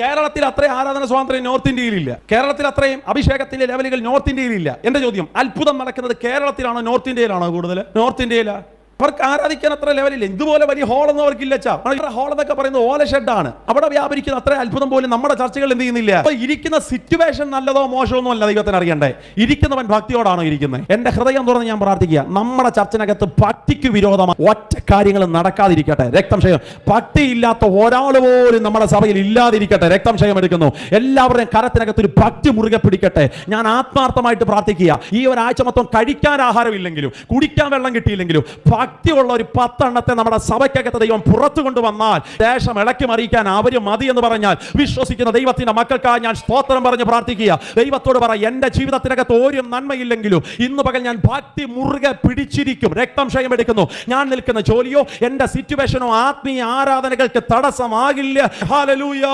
കേരളത്തിൽ അത്രയും ആരാധന സ്വാതന്ത്ര്യം നോർത്ത് ഇന്ത്യയിലില്ല. കേരളത്തിൽ അത്രയും അഭിഷേകത്തിന്റെ ലെവലുകൾ നോർത്ത് ഇന്ത്യയിലില്ല. എന്റെ ചോദ്യം, അത്ഭുതം നടക്കുന്നത് കേരളത്തിലാണോ നോർത്ത് ഇന്ത്യയിലാണോ കൂടുതൽ? നോർത്ത് ഇന്ത്യയിലാ. അവർക്ക് ആരാധിക്കാൻ അത്ര ലെവലില്ല. ഇതുപോലെ വലിയ ഹോളൊന്നും അവർക്കില്ല. ഹോൾ എന്നൊക്കെ പറയുന്നത് ഓല ഷെഡാണ്. അവിടെ വ്യാപരിക്കുന്ന അത്ര അത്ഭുതം പോലും നമ്മുടെ ചർച്ചകൾ എന്ത് ചെയ്യുന്നില്ല. അപ്പൊ ഇരിക്കുന്ന സിറ്റുവേഷൻ നല്ലതോ മോശമൊന്നും അല്ല ദൈവത്തിന് അറിയണ്ടേ. ഇരിക്കുന്നവൻ ഭക്തിയോടാണോ ഇരിക്കുന്നത്? എന്റെ ഹൃദയം തുറന്ന് ഞാൻ പ്രാർത്ഥിക്കുക, നമ്മുടെ ചർച്ചിനകത്ത് ഭക്തിക്ക് വിരോധമാണ് ഒറ്റ കാര്യങ്ങൾ നടക്കാതിരിക്കട്ടെ. രക്തംക്ഷയം ഭക്തിയില്ലാത്ത ഒരാൾ പോലും നമ്മുടെ സഭയിൽ ഇല്ലാതിരിക്കട്ടെ. രക്തംക്ഷയം എടുക്കുന്നു. എല്ലാവരുടെയും കരത്തിനകത്ത് ഒരു ഭക്തി മുറുകെ പിടിക്കട്ടെ. ഞാൻ ആത്മാർത്ഥമായിട്ട് പ്രാർത്ഥിക്കുക, ഈ ഒരാഴ്ച മൊത്തം കഴിക്കാൻ ആഹാരമില്ലെങ്കിലും കുടിക്കാൻ വെള്ളം കിട്ടിയില്ലെങ്കിലും ഭക്തിയുള്ള ഒരു 10 എണ്ണത്തെ നമ്മുടെ സഭയ്ക്കകത്ത് ദൈവം പുറത്തു കൊണ്ടുവന്നാൽ ദേശം ഇളക്കി മറിയിക്കാൻ അവര് മതി എന്ന് പറഞ്ഞാൽ വിശ്വസിക്കുന്ന ദൈവത്തിന്റെ മക്കൾക്കായി ഞാൻ സ്തോത്രം പറഞ്ഞ് പ്രാർത്ഥിക്കുക. ദൈവത്തോട് പറ, എന്റെ ജീവിതത്തിനകത്ത് ഒരു നന്മയില്ലെങ്കിലും ഇന്ന് പകൽ ഞാൻ ഭക്തി മുറുകെ പിടിച്ചിരിക്കും. രക്തംക്ഷയം എടുക്കുന്നു. ഞാൻ നിൽക്കുന്ന ജോലിയോ എന്റെ സിറ്റുവേഷനോ ആത്മീയ ആരാധനകൾക്ക് തടസ്സമാകില്ല. ഹല്ലേലൂയ.